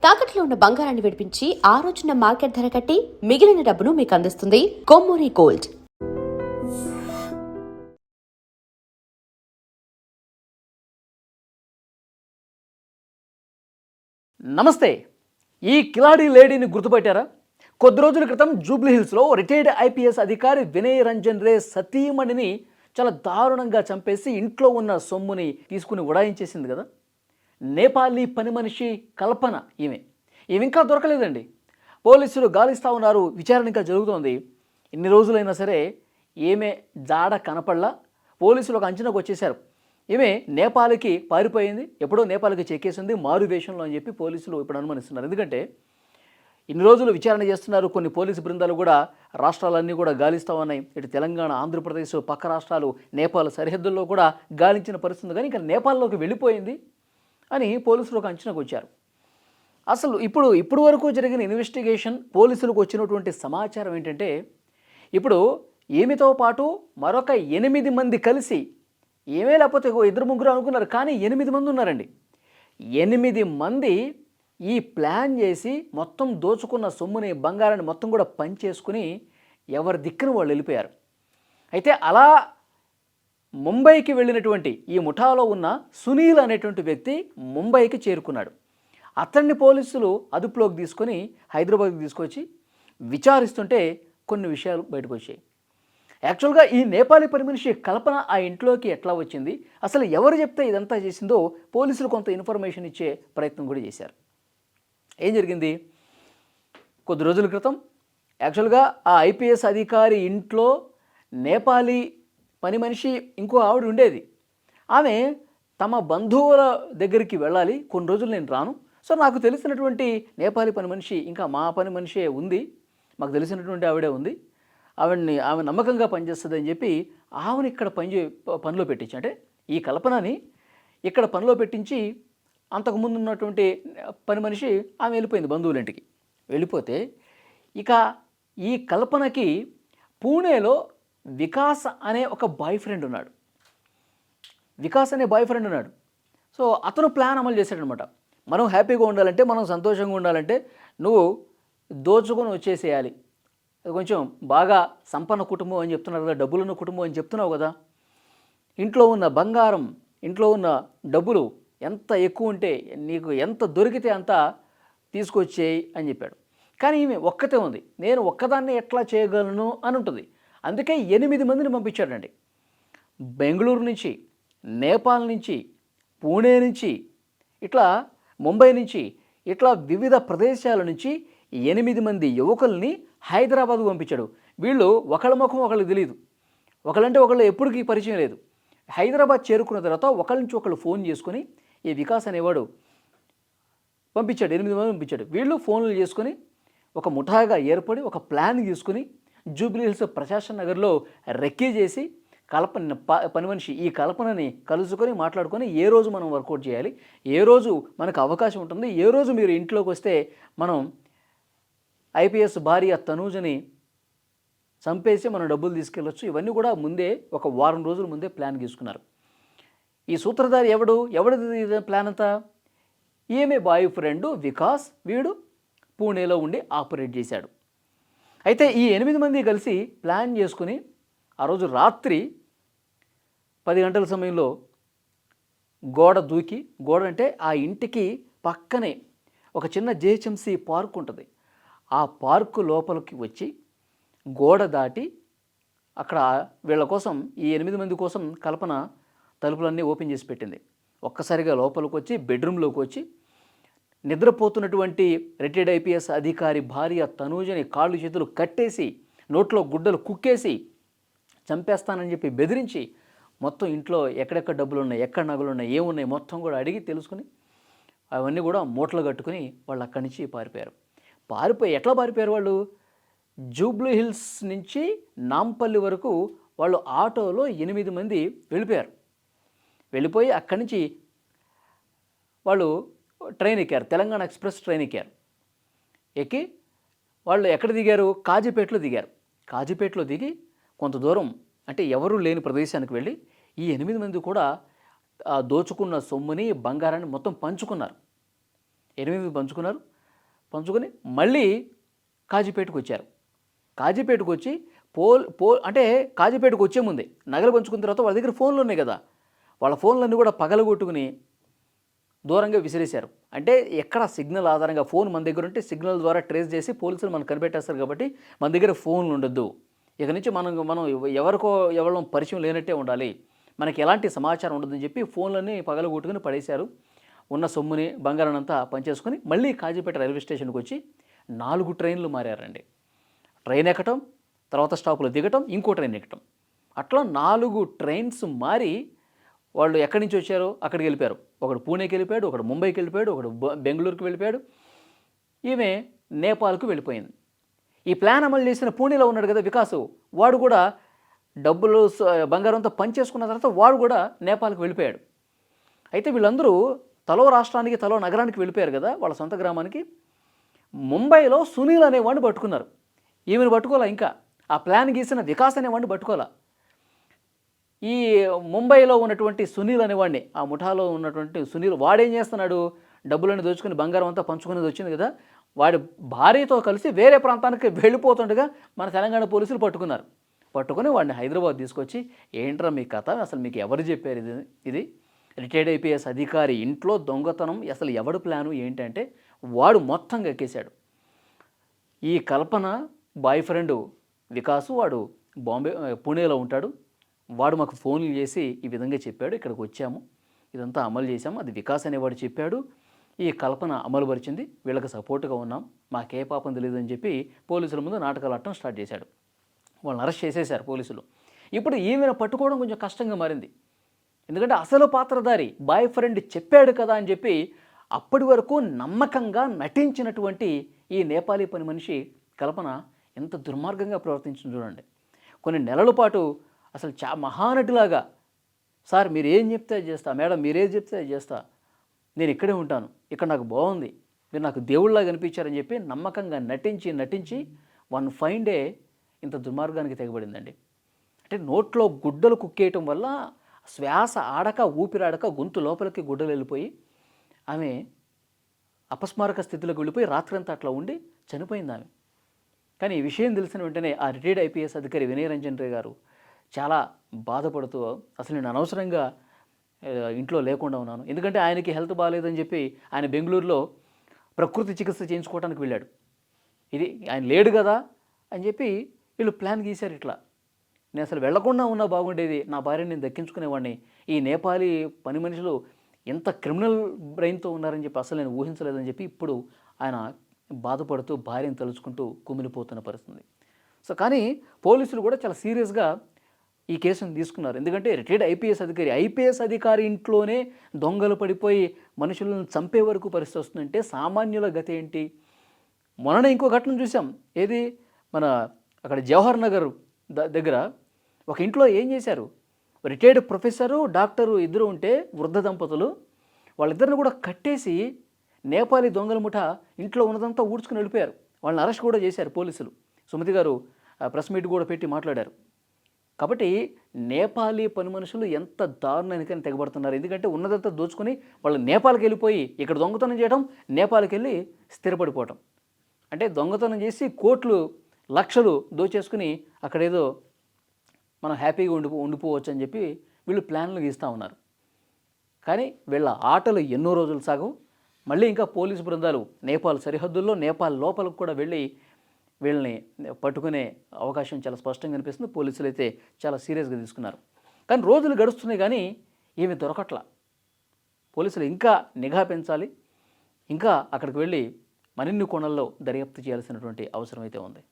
తాకట్లో ఉన్న బంగారాన్ని విడిపించి ఆ రోజున మార్కెట్ ధర కట్టి మిగిలిన డబ్బును మీకు అందిస్తుంది కొమ్మూరి గోల్డ్. నమస్తే. ఈ కిలాడి లేడీని గుర్తుపట్టారా? కొద్ది రోజుల క్రితం జూబ్లీహిల్స్లో రిటైర్డ్ ఐపీఎస్ అధికారి వినయ్ రంజన్ రే సతీమణిని చాలా దారుణంగా చంపేసి ఇంట్లో ఉన్న సొమ్ముని తీసుకుని ఉడాయించేసింది కదా. నేపాలీ పని మనిషి కల్పన ఈమె ఇంకా దొరకలేదండి. పోలీసులు గాలిస్తూ ఉన్నారు, విచారణ ఇంకా జరుగుతోంది. ఇన్ని రోజులైనా సరే ఈమె జాడ కనపడలా. పోలీసులు ఒక అంచనాకు వచ్చేశారు. ఈమె నేపాల్కి పారిపోయింది, ఎప్పుడో నేపాల్కి చెక్కేసింది మారు వేషంలో అని చెప్పి పోలీసులు ఇప్పుడు అనుమానిస్తున్నారు. ఎందుకంటే ఇన్ని రోజులు విచారణ చేస్తున్నారు. కొన్ని పోలీసు బృందాలు కూడా రాష్ట్రాలన్నీ కూడా గాలిస్తూ ఉన్నాయి. ఇటు తెలంగాణ, ఆంధ్రప్రదేశ్, పక్క రాష్ట్రాలు, నేపాల్ సరిహద్దుల్లో కూడా గాలించిన పరిస్థితి. కానీ ఇంకా నేపాల్లోకి వెళ్ళిపోయింది అని పోలీసులు ఒక అంచనాకు వచ్చారు. అసలు ఇప్పుడు వరకు జరిగిన ఇన్వెస్టిగేషన్, పోలీసులకు వచ్చినటువంటి సమాచారం ఏంటంటే, ఇప్పుడు ఈమెతో పాటు మరొక 8 మంది కలిసి, ఏమే లేకపోతే 2-3 అనుకున్నారు, కానీ 8 మంది ఉన్నారండి. 8 మంది ఈ ప్లాన్ చేసి మొత్తం దోచుకున్న సొమ్ముని, బంగారాన్ని మొత్తం కూడా పంచేసుకుని ఎవరి దిక్కున వాళ్ళు వెళ్ళిపోయారు. అయితే అలా ముంబైకి వెళ్ళినటువంటి ఈ ముఠాలో ఉన్న సునీల్ అనేటువంటి వ్యక్తి ముంబైకి చేరుకున్నాడు. అతన్ని పోలీసులు అదుపులోకి తీసుకొని హైదరాబాద్కి తీసుకొచ్చి విచారిస్తుంటే కొన్ని విషయాలు బయటకు వచ్చాయి. యాక్చువల్గా ఈ నేపాలీ పని మనిషి కల్పన ఆ ఇంట్లోకి ఎట్లా వచ్చింది, అసలు ఎవరు చెప్తే ఇదంతా చేసిందో పోలీసులు కొంత ఇన్ఫర్మేషన్ ఇచ్చే ప్రయత్నం కూడా చేశారు. ఏం జరిగింది? కొద్ది రోజుల క్రితం యాక్చువల్గా ఆ ఐపీఎస్ అధికారి ఇంట్లో నేపాలీ పని మనిషి ఇంకో ఆవిడ ఉండేది. ఆమె తమ బంధువుల దగ్గరికి వెళ్ళాలి, కొన్ని రోజులు నేను రాను, సో నాకు తెలిసినటువంటి నేపాలీ పని మనిషి, ఇంకా మా పని మనిషే ఉంది, మాకు తెలిసినటువంటి ఆవిడే ఉంది, ఆమె నమ్మకంగా పనిచేస్తుంది అని చెప్పి ఆమెను ఇక్కడ పనిలో పెట్టించి, అంటే ఈ కల్పనని ఇక్కడ పనిలో పెట్టించి, అంతకుముందు ఉన్నటువంటి పని మనిషి ఆమె వెళ్ళిపోయింది బంధువుల ఇంటికి. వెళ్ళిపోతే ఇక ఈ కల్పనకి పూణేలో వికాస్ అనే ఒక బాయ్ ఫ్రెండ్ ఉన్నాడు. సో అతను ప్లాన్ అమలు చేశాడనమాట. మనం హ్యాపీగా ఉండాలంటే, మనం సంతోషంగా ఉండాలంటే నువ్వు దోచుకొని వచ్చేసేయాలి. కొంచెం బాగా సంపన్న కుటుంబం అని చెప్తున్నారు కదా, డబ్బులున్న కుటుంబం అని చెప్తున్నావు కదా, ఇంట్లో ఉన్న బంగారం, ఇంట్లో ఉన్న డబ్బులు ఎంత ఎక్కువ ఉంటే, నీకు ఎంత దొరికితే అంత తీసుకొచ్చేయి అని చెప్పాడు. కానీ ఈమె ఒక్కతే ఉంది, నేను ఒక్కదాన్ని ఎట్లా చేయగలను అని ఉంటుంది. అందుకే 8 మందిని పంపించాడండి. బెంగళూరు నుంచి, నేపాల్ నుంచి, పూణే నుంచి, ఇట్లా ముంబై నుంచి, ఇట్లా వివిధ ప్రదేశాల నుంచి 8 మంది యువకుల్ని హైదరాబాద్కు పంపించాడు. వీళ్ళు ఒకళ్ళ ముఖం ఒకళ్ళకి తెలియదు, ఒకళ్ళంటే ఒకళ్ళు ఎప్పటికీ పరిచయం లేదు. హైదరాబాద్ చేరుకున్న తర్వాత ఒకళ్ళ నుంచి ఒకళ్ళు ఫోన్ చేసుకొని ఈ వికాస్ అనేవాడు పంపించాడు. 8 మంది పంపించాడు. వీళ్ళు ఫోన్లు చేసుకొని ఒక ముఠాగా ఏర్పడి ఒక ప్లాన్ తీసుకుని జూబ్లీహిల్స్ ప్రశాసన్ నగర్లో రెక్కీ చేసి పని మనిషి ఈ కల్పనని కలుసుకొని మాట్లాడుకొని ఏ రోజు మనం వర్కౌట్ చేయాలి, ఏ రోజు మనకు అవకాశం ఉంటుంది, ఏ రోజు మీరు ఇంట్లోకి వస్తే మనం ఐపీఎస్ భార్య తనూజని చంపేసి మనం డబ్బులు తీసుకెళ్ళొచ్చు, ఇవన్నీ కూడా ముందే ఒక వారం రోజుల ముందే ప్లాన్ తీసుకున్నారు. ఈ సూత్రధారి ఎవడిది ప్లాన్ అంతా? ఈమె బాయ్ ఫ్రెండ్ వికాస్, వీడు పూణేలో ఉండి ఆపరేట్ చేశాడు. అయితే ఈ 8 మంది కలిసి ప్లాన్ చేసుకుని ఆ రోజు రాత్రి 10 గంటల సమయంలో గోడ అంటే ఆ ఇంటికి పక్కనే ఒక చిన్న జేహెచ్ఎంసీ పార్క్ ఉంటుంది. ఆ పార్కు లోపలికి వచ్చి గోడ దాటి అక్కడ వీళ్ళ కోసం, ఈ 8 మంది కోసం కల్పన తలుపులన్నీ ఓపెన్ చేసి పెట్టింది. ఒక్కసారిగా లోపలికి వచ్చి బెడ్రూమ్లోకి వచ్చి నిద్రపోతున్నటువంటి రిటైర్డ్ ఐపీఎస్ అధికారి భార్య తనూజని కాళ్ళు చేతులు కట్టేసి, నోట్లో గుడ్డలు కుక్కేసి చంపేస్తానని చెప్పి బెదిరించి, మొత్తం ఇంట్లో ఎక్కడెక్కడ డబ్బులు ఉన్నాయి, ఎక్కడ నగలు ఉన్నాయి, ఏమున్నాయి మొత్తం కూడా అడిగి తెలుసుకుని అవన్నీ కూడా మూటలు కట్టుకుని వాళ్ళు అక్కడి నుంచి ఎట్లా పారిపోయారు వాళ్ళు? జూబ్లీహిల్స్ నుంచి నాంపల్లి వరకు వాళ్ళు ఆటోలో 8 మంది వెళ్ళిపోయి అక్కడి నుంచి వాళ్ళు ట్రైన్ ఎక్కారు, తెలంగాణ ఎక్స్ప్రెస్ ట్రైన్ ఎక్కి వాళ్ళు ఎక్కడ దిగారు? కాజీపేటలో దిగి కొంత దూరం, అంటే ఎవరూ లేని ప్రదేశానికి వెళ్ళి ఈ 8 మంది కూడా దోచుకున్న సొమ్ముని, బంగారాన్ని మొత్తం పంచుకున్నారు. 8 పంచుకున్నారు. పంచుకొని మళ్ళీ కాజీపేటకు వచ్చారు. కాజీపేటకు వచ్చి అంటే కాజీపేటకు వచ్చే ముందే నగలు పంచుకున్న తర్వాత వాళ్ళ దగ్గర ఫోన్లు ఉన్నాయి కదా, వాళ్ళ ఫోన్లన్నీ కూడా పగలగొట్టుకుని దూరంగా విసిరేశారు. అంటే ఎక్కడ సిగ్నల్ ఆధారంగా ఫోన్ మన దగ్గర ఉంటే సిగ్నల్ ద్వారా ట్రేస్ చేసి పోలీసులు మనం కనిపెట్టేస్తారు కాబట్టి మన దగ్గర ఫోన్లు ఉండొద్దు. ఇక నుంచి మనం ఎవరిలో పరిచయం లేనట్టే ఉండాలి, మనకి ఎలాంటి సమాచారం ఉండదని చెప్పి ఫోన్లన్నీ పగలగొట్టుకుని పడేశారు. ఉన్న సొమ్ముని బంగారాన్నంతా పనిచేసుకొని మళ్ళీ కాజీపేట రైల్వే స్టేషన్కి వచ్చి 4 ట్రైన్లు మారారండి. ట్రైన్ ఎక్కటం, తర్వాత స్టాపులో దిగటం, ఇంకో ట్రైన్ ఎక్కటం, అట్లా 4 ట్రైన్స్ మారి వాళ్ళు ఎక్కడి నుంచి వచ్చారో అక్కడికి వెళ్ళిపోయారు. ఒకడు పూణేకి వెళ్ళిపోయాడు, ఒకడు ముంబైకి వెళ్ళిపోయాడు, ఒకడు బెంగళూరుకి వెళ్ళిపోయాడు, ఈమె నేపాల్కు వెళ్ళిపోయింది. ఈ ప్లాన్ అమలు చేసిన పూణేలో ఉన్నాడు కదా వికాసు, వాడు కూడా డబ్బులు బంగారంతో పనిచేసుకున్న తర్వాత వాడు కూడా నేపాల్కి వెళ్ళిపోయాడు. అయితే వీళ్ళందరూ తలో రాష్ట్రానికి తలో నగరానికి వెళ్ళిపోయారు కదా వాళ్ళ సొంత గ్రామానికి. ముంబైలో సునీల్ అనేవాడిని పట్టుకున్నారు. ఈమెను పట్టుకోవాలా, ఇంకా ఆ ప్లాన్ గీసిన వికాస్ అనేవాడిని పట్టుకోవాలా. ఈ ముంబైలో ఉన్నటువంటి సునీల్ అనేవాడిని, ఆ ముఠాలో ఉన్నటువంటి సునీల్, వాడేం చేస్తున్నాడు, డబ్బులను దోచుకుని బంగారం అంతా పంచుకునేది వచ్చింది కదా, వాడి భార్యతో కలిసి వేరే ప్రాంతానికి వెళ్ళిపోతుండగా మన తెలంగాణ పోలీసులు పట్టుకున్నారు. పట్టుకొని వాడిని హైదరాబాద్ తీసుకొచ్చి, ఏంట్రా మీ కథ, అసలు మీకు ఎవరు చెప్పారు ఇది రిటైర్డ్ ఐపీఎస్ అధికారి ఇంట్లో దొంగతనం, అసలు ఎవడు ప్లాను ఏంటంటే వాడు మొత్తంగా ఎక్కేశాడు. ఈ కల్పన బాయ్ ఫ్రెండ్ వికాసు, వాడు పూణేలో ఉంటాడు, వాడు మాకు ఫోన్లు చేసి ఈ విధంగా చెప్పాడు, ఇక్కడికి వచ్చాము, ఇదంతా అమలు చేశాము, అది వికాస్ అనేవాడు చెప్పాడు, ఈ కల్పన అమలుపరిచింది, వీళ్ళకి సపోర్ట్గా ఉన్నాం, మాకే పాపం తెలియదని చెప్పి పోలీసుల ముందు నాటకాలు ఆడటం స్టార్ట్ చేశాడు. వాళ్ళని అరెస్ట్ చేసేశారు పోలీసులు. ఇప్పుడు ఈమెను పట్టుకోవడం కొంచెం కష్టంగా మారింది. ఎందుకంటే అసలు పాత్రధారి బాయ్ ఫ్రెండ్ చెప్పాడు కదా అని చెప్పి అప్పటి వరకు నమ్మకంగా నటించినటువంటి ఈ నేపాలీ పని మనిషి కల్పన ఎంత దుర్మార్గంగా ప్రవర్తించింది చూడండి. కొన్ని నెలల పాటు అసలు మహానటిలాగా, సార్ మీరు ఏం చెప్తే అది చేస్తా, మేడం మీరేం చెప్తే అది చేస్తా, నేను ఇక్కడే ఉంటాను, ఇక్కడ నాకు బాగుంది, మీరు నాకు దేవుళ్ళలాగా అనిపించారని చెప్పి నమ్మకంగా నటించి వన్ ఫైన్ డే ఇంత దుర్మార్గానికి తెగబడిందండి. అంటే నోట్లో గుడ్డలు కుక్కేయటం వల్ల శ్వాస ఆడక ఊపిరాడక గొంతు లోపలికి గుడ్డలు వెళ్ళిపోయి ఆమె అపస్మారక స్థితిలోకి వెళ్ళిపోయి రాత్రంతా అట్లా ఉండి చనిపోయింది ఆమె. కానీ ఈ విషయం తెలిసిన వెంటనే ఆ రిటైర్డ్ ఐపీఎస్ అధికారి వినయ్ రంజన్ రే గారు చాలా బాధపడుతూ, అసలు నేను అనవసరంగా ఇంట్లో లేకుండా ఉన్నాను, ఎందుకంటే ఆయనకి హెల్త్ బాగాలేదని చెప్పి ఆయన బెంగళూరులో ప్రకృతి చికిత్స చేయించుకోవడానికి వెళ్ళాడు. ఇది ఆయన లేడు కదా అని చెప్పి వీళ్ళు ప్లాన్ గీశారు. ఇట్లా నేను అసలు వెళ్లకుండా ఉన్నా బాగుండేది, నా భార్యని నేను దక్కించుకునేవాడిని, ఈ నేపాలీ పని మనుషులు ఎంత క్రిమినల్ బ్రెయిన్తో ఉన్నారని చెప్పి అసలు నేను ఊహించలేదని చెప్పి ఇప్పుడు ఆయన బాధపడుతూ భార్యను తలుచుకుంటూ కుమిలిపోతున్న పరిస్థితి. సో కానీ పోలీసులు కూడా చాలా సీరియస్గా ఈ కేసును తీసుకున్నారు. ఎందుకంటే రిటైర్డ్ ఐపీఎస్ అధికారి ఇంట్లోనే దొంగలు పడిపోయి మనుషులను చంపే వరకు పరిస్థితి వస్తుందంటే సామాన్యుల గతి ఏంటి? మొన్ననే ఇంకో ఘటన చూసాం. ఏది, మన అక్కడ జవహర్ నగర్ దగ్గర ఒక ఇంట్లో ఏం చేశారు, రిటైర్డ్ ప్రొఫెసరు డాక్టరు ఇద్దరు ఉంటే వృద్ధ దంపతులు, వాళ్ళిద్దరిని కూడా కట్టేసి నేపాలీ దొంగల ముఠ ఇంట్లో ఉన్నదంతా ఊడ్చుకుని వెళ్ళిపోయారు. వాళ్ళని అరెస్ట్ కూడా చేశారు పోలీసులు. సుమతి గారు ప్రెస్ మీట్ కూడా పెట్టి మాట్లాడారు. కాబట్టి నేపాలీ పని మనుషులు ఎంత దారుణానికని తెగబడుతున్నారు. ఎందుకంటే ఉన్నదంతా దోచుకొని వాళ్ళు నేపాల్కి వెళ్ళిపోయి ఇక్కడ దొంగతనం చేయడం, నేపాల్కి వెళ్ళి స్థిరపడిపోవటం. అంటే దొంగతనం చేసి కోట్లు లక్షలు దోచేసుకుని అక్కడేదో మనం హ్యాపీగా ఉండిపోవచ్చు అని చెప్పి వీళ్ళు ప్లాన్లు గీస్తూ ఉన్నారు. కానీ వీళ్ళ ఆటలు ఎన్నో రోజులు సాగవు. మళ్ళీ ఇంకా పోలీసు బృందాలు నేపాల్ సరిహద్దుల్లో, నేపాల్ లోపలికి కూడా వెళ్ళి వీళ్ళని పట్టుకునే అవకాశం చాలా స్పష్టంగా అనిపిస్తుంది. పోలీసులు అయితే చాలా సీరియస్గా తీసుకున్నారు. కానీ రోజులు గడుస్తున్నాయి కానీ ఏమి దొరకట్లా. పోలీసులు ఇంకా నిఘా పెంచాలి, ఇంకా అక్కడికి వెళ్ళి మరిన్ని కోణాల్లో దర్యాప్తు చేయాల్సినటువంటి అవసరం అయితే ఉంది.